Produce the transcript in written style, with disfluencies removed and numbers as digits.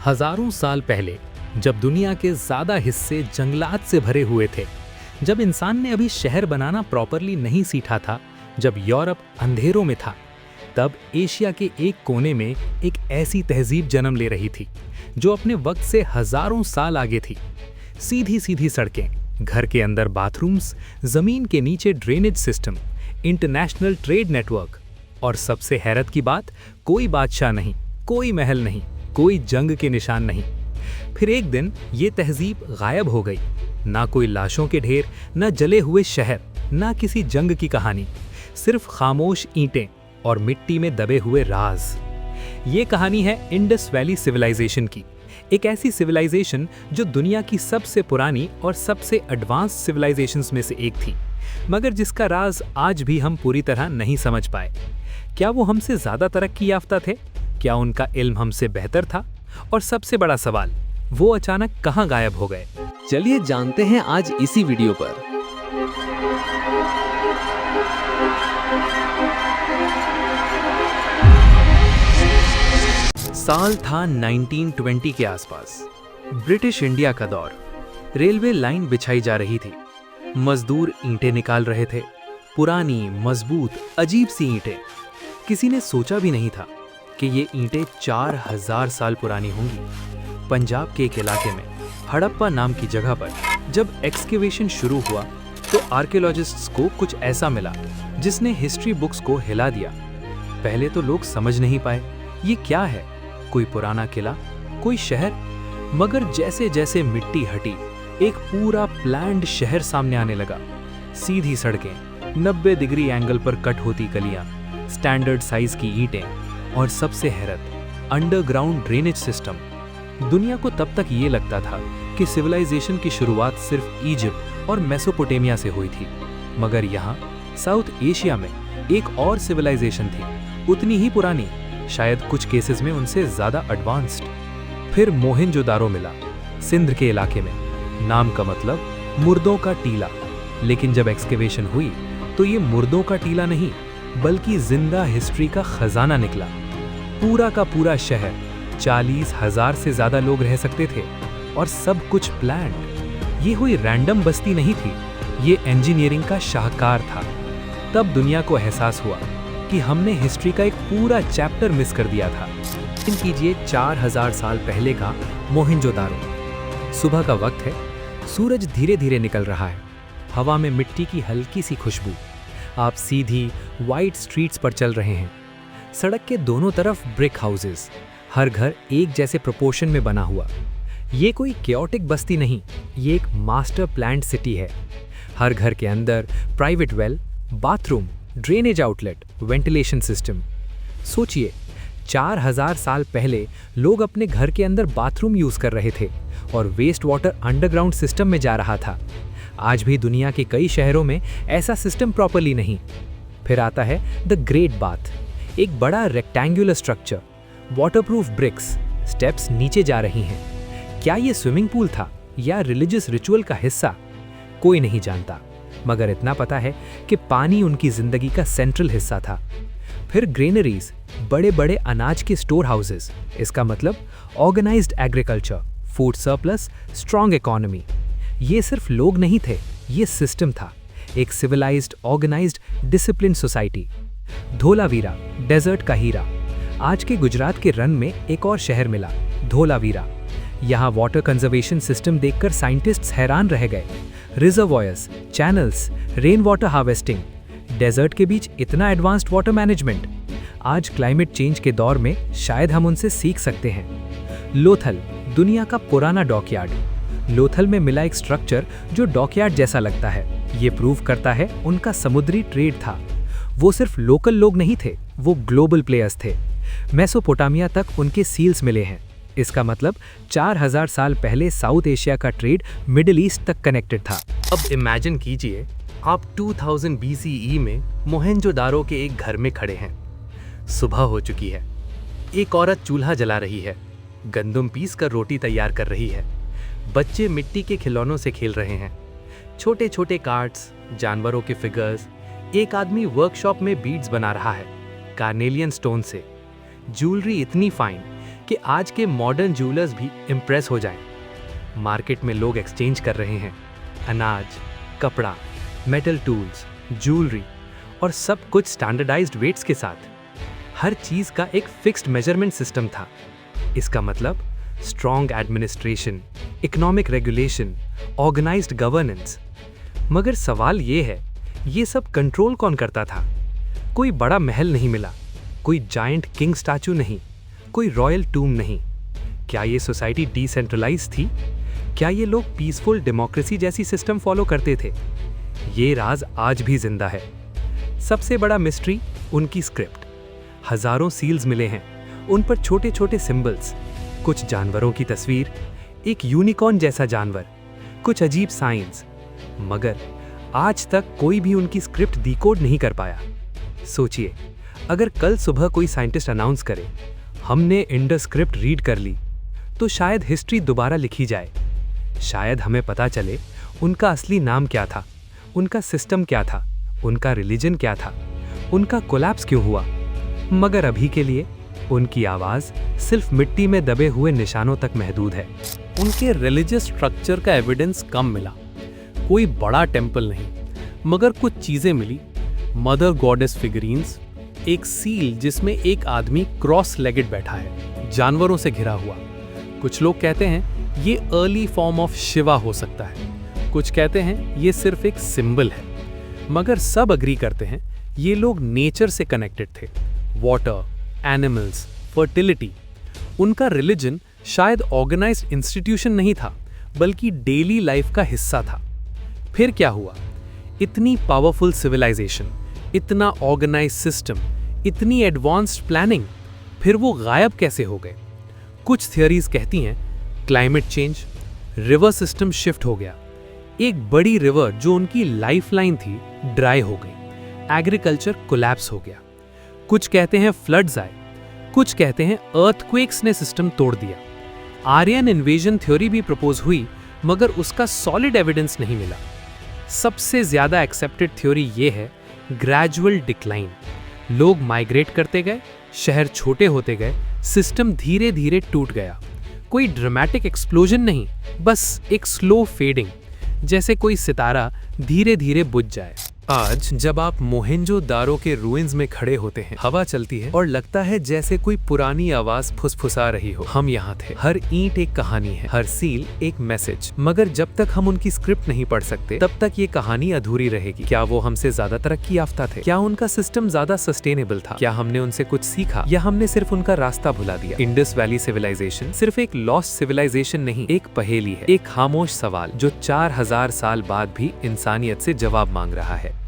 हजारों साल पहले, जब दुनिया के ज्यादा हिस्से जंगलात से भरे हुए थे, जब इंसान ने अभी शहर बनाना प्रॉपरली नहीं सीखा था, जब यूरोप अंधेरों में था, तब एशिया के एक कोने में एक ऐसी तहजीब जन्म ले रही थी जो अपने वक्त से हजारों साल आगे थी। सीधी सीधी सड़कें, घर के अंदर बाथरूम्स, जमीन के नीचे drainage system, international trade network, और सबसे हैरत की बात, कोई बादशाह नहीं, कोई महल नहीं, कोई जंग के निशान नहीं। फिर एक दिन ये तहजीब गायब हो गई। ना कोई लाशों के ढेर, ना जले हुए शहर, ना किसी जंग की कहानी, सिर्फ खामोश ईंटें और मिट्टी में दबे हुए राज। ये कहानी है इंडस वैली सिविलाइजेशन की, एक ऐसी सिविलाइजेशन जो दुनिया की सबसे पुरानी और सबसे एडवांस सिविलाइजेशंस में से एक थी, मगर जिसका राज आज भी हम पूरी तरह नहीं समझ पाए। क्या वो हमसे ज्यादा तरक्की याफ्ता थे? क्या उनका इल्म हमसे बेहतर था? और सबसे बड़ा सवाल, वो अचानक कहां गायब हो गए? चलिए जानते हैं आज इसी वीडियो पर। साल था 1920 के आसपास। ब्रिटिश इंडिया का दौर। रेलवे लाइन बिछाई जा रही थी। मजदूर ईंटें निकाल रहे थे, पुरानी, मजबूत, अजीब सी ईंटें। किसी ने सोचा भी नहीं था कि ये ईंटें 4000 साल पुरानी होंगी। पंजाब के एक इलाके में हड़प्पा नाम की जगह पर जब एक्सकेवेशन शुरू हुआ तो आर्कियोलॉजिस्ट्स को कुछ ऐसा मिला जिसने हिस्ट्री बुक्स को हिला दिया। पहले तो लोग समझ नहीं पाए ये क्या है, कोई पुराना किला, कोई शहर। मगर जैसे जैसे मिट्टी हटी, एक पूरा प्लान्ड शहर सामने आने लगा। सीधी सड़कें, 90 डिग्री एंगल पर कट होती गलियां, स्टैंडर्ड साइज की ईंटें, और सबसे हैरत, अंडरग्राउंड ड्रेनेज सिस्टम। दुनिया को तब तक ये लगता था कि सिविलाइजेशन की शुरुआत सिर्फ इजिप्ट और मेसोपोटामिया से हुई थी, मगर यहाँ साउथ एशिया में एक और सिविलाइजेशन थी, उतनी ही पुरानी, शायद कुछ केसेस में उनसे ज्यादा एडवांस्ड। फिर मोहनजोदारो मिला, सिंध के इलाके में। नाम का मतलब मुर्दों का टीला, लेकिन जब एक्सकेवेशन हुई तो ये मुर्दों का टीला नहीं, बल्कि जिंदा हिस्ट्री का खजाना निकला। पूरा का पूरा शहर, 40,000 से ज्यादा लोग रह सकते थे, और सब कुछ प्लान्ड। ये कोई रैंडम बस्ती नहीं थी, ये इंजीनियरिंग का शाहकार था। तब दुनिया को एहसास हुआ कि हमने हिस्ट्री का एक पूरा चैप्टर मिस कर दिया था। इन कीजिए 4000 साल पहले का मोहनजोदारो। सुबह का वक्त है, सूरज धीरे धीरे निकल रहा है, हवा में मिट्टी की हल्की सी खुशबू। आप सीधी वाइट स्ट्रीट्स पर चल रहे हैं। सड़क के दोनों तरफ ब्रिक हाउसेस, हर घर एक जैसे प्रोपोर्शन में बना हुआ। ये कोई केओटिक बस्ती नहीं, ये एक मास्टर प्लान्ड सिटी है। हर घर के अंदर private well, bathroom, drainage outlet, ventilation system. सोचिए, 4000 साल पहले लोग अपने घर के अंदर बाथरूम यूज कर रहे थे और वेस्ट वाटर अंडरग्राउंड सिस्टम में जा रहा था। आज भी दुनिया के कई शहरों में ऐसा सिस्टम प्रॉपर्ली नहीं। फिर आता है द ग्रेट बाथ, एक बड़ा rectangular structure, waterproof bricks, steps नीचे जा रही हैं। क्या ये स्विमिंग पूल था या रिलीजियस रिचुअल का हिस्सा? कोई नहीं जानता, मगर इतना पता है कि पानी उनकी जिंदगी का सेंट्रल हिस्सा था। फिर ग्रेनरीज, बड़े बड़े अनाज के स्टोर हाउसेस, इसका मतलब organised agriculture, food surplus, strong economy. ये सिर्फ लोग नहीं थे, ये सिस्टम था, एक civilised, organised, discipline society. Dholavira, desert का हीरा। आज के गुजरात के रन में एक और शहर मिला, धोलावीरा। यहाँ वाटर कंजर्वेशन सिस्टम देखकर साइंटिस्ट्स हैरान रह गए। Reservoirs, channels, rain water harvesting, desert के बीच इतना एडवांस्ड वाटर मैनेजमेंट। आज क्लाइमेट चेंज के दौर में शायद हम उनसे सीख सकते हैं। लोथल, दुनिया का पुराना डॉकयार्ड। लोथल में मिला एक स्ट्रक्चर जो डॉकयार्ड जैसा लगता है। ये प्रूव करता है उनका समुद्री ट्रेड था। वो सिर्फ लोकल लोग नहीं थे, वो ग्लोबल प्लेयर्स थे। मेसोपोटामिया तक उनके सील्स मिले हैं। इसका मतलब 4000 साल पहले साउथ एशिया का ट्रेड मिडिल ईस्ट तक कनेक्टेड था। अब इमेजिन कीजिए, आप 2000 BCE में मोहनजोदारो के एक घर में खड़े हैं। सुबह हो चुकी है, एक औरत चूल्हा जला रही है, गंदम पीस कर रोटी तैयार कर रही है। बच्चे मिट्टी के खिलौनों से खेल रहे हैं, छोटे छोटे कार्ड्स, जानवरों के फिगर्स। एक आदमी वर्कशॉप में बीड्स बना रहा है, कार्नेलियन स्टोन से। ज्वेलरी इतनी फाइन कि आज के मॉडर्न ज्वेलर्स भी इम्प्रेस हो जाएं। मार्केट में लोग एक्सचेंज कर रहे हैं, अनाज, कपड़ा, मेटल टूल्स, ज्वेलरी और सब कुछ स्टैंडर्डाइज्ड वेट्स के साथ। हर चीज़ का एक फिक्स्ड मेजरमेंट सिस्टम था। इसका मतलब strong administration, economic regulation, organised governance. मगर सवाल ये है, ये सब कंट्रोल कौन करता था? कोई बड़ा महल नहीं मिला, कोई जायंट किंग स्टैचू नहीं, कोई रॉयल टूम नहीं। क्या ये सोसाइटी डिसेंट्रलाइज थी? क्या ये लोग पीसफुल डेमोक्रेसी जैसी सिस्टम फॉलो करते थे? ये राज आज भी जिंदा है। सबसे बड़ा मिस्ट्री उनकी स्क्रिप्ट। हजारों सील्स मिले हैं, उन पर छोटे छोटे सिंबल्स, कुछ जानवरों की तस्वीर, एक यूनिकॉर्न जैसा जानवर, कुछ अजीब साइंस। मगर आज तक कोई भी उनकी स्क्रिप्ट डिकोड नहीं कर पाया। सोचिए, अगर कल सुबह कोई साइंटिस्ट अनाउंस करे, हमने इंडस स्क्रिप्ट रीड कर ली, तो शायद हिस्ट्री दोबारा लिखी जाए। शायद हमें पता चले उनका असली नाम क्या था, उनका सिस्टम क्या था, उनका रिलीजन क्या था, उनका कोलैप्स क्यों हुआ। मगर अभी के लिए उनकी आवाज सिर्फ मिट्टी में दबे हुए निशानों तक महदूद है। उनके रिलीजियस स्ट्रक्चर का एविडेंस कम मिला। कोई बड़ा टेंपल नहीं, मगर कुछ चीजें मिली। मदर गॉडेस फिगरीन्स, एक सील जिसमें एक आदमी क्रॉस लेगेड बैठा है, जानवरों से घिरा हुआ। कुछ लोग कहते हैं ये अर्ली फॉर्म ऑफ शिवा हो सकता है, कुछ कहते हैं ये सिर्फ एक सिंबल है। मगर सब अग्री करते हैं ये लोग नेचर से कनेक्टेड थे। Water, animals, fertility. उनका रिलीजन शायद ऑर्गेनाइज्ड इंस्टीट्यूशन नहीं था, बल्कि डेली लाइफ का हिस्सा था। फिर क्या हुआ? इतनी पावरफुल सिविलाइजेशन, इतना ऑर्गेनाइज्ड सिस्टम, इतनी एडवांस्ड प्लानिंग, फिर वो गायब कैसे हो गए? कुछ थियरीज कहती हैं climate change, river system shift हो गया। एक बड़ी रिवर जो उनकी लाइफलाइन थी ड्राई हो गई, एग्रीकल्चर कोलैप्स हो गया। कुछ कहते हैं फ्लड्स आए, कुछ कहते हैं अर्थक्वेक्स ने सिस्टम तोड़ दिया। आर्यन इन्वेजन थ्योरी भी प्रपोज हुई, मगर उसका सॉलिड एविडेंस नहीं मिला। सबसे ज्यादा एक्सेप्टेड थ्योरी ये है ग्रेजुअल डिक्लाइन। लोग माइग्रेट करते गए, शहर छोटे होते गए, सिस्टम धीरे धीरे टूट गया। कोई ड्रामेटिक एक्सप्लोजन नहीं, बस एक स्लो फेडिंग, जैसे कोई सितारा धीरे धीरे बुझ जाए। आज जब आप मोहेंजो-दारो के रूइंस में खड़े होते हैं, हवा चलती है और लगता है जैसे कोई पुरानी आवाज फुसफुसा रही हो। हम यहाँ थे। हर ईंट एक कहानी है, हर सील एक मैसेज। मगर जब तक हम उनकी स्क्रिप्ट नहीं पढ़ सकते, तब तक ये कहानी अधूरी रहेगी। क्या वो हमसे ज्यादा तरक्की याफ्ता थे? क्या उनका सिस्टम ज्यादा सस्टेनेबल था? क्या हमने उनसे कुछ सीखा, या हमने सिर्फ उनका रास्ता भुला दिया? इंडस वैली सिविलाइजेशन सिर्फ एक लॉस्ट सिविलाइजेशन नहीं, एक पहेली है, एक खामोश सवाल जो 4000 साल बाद भी इंसानियत से जवाब मांग रहा है।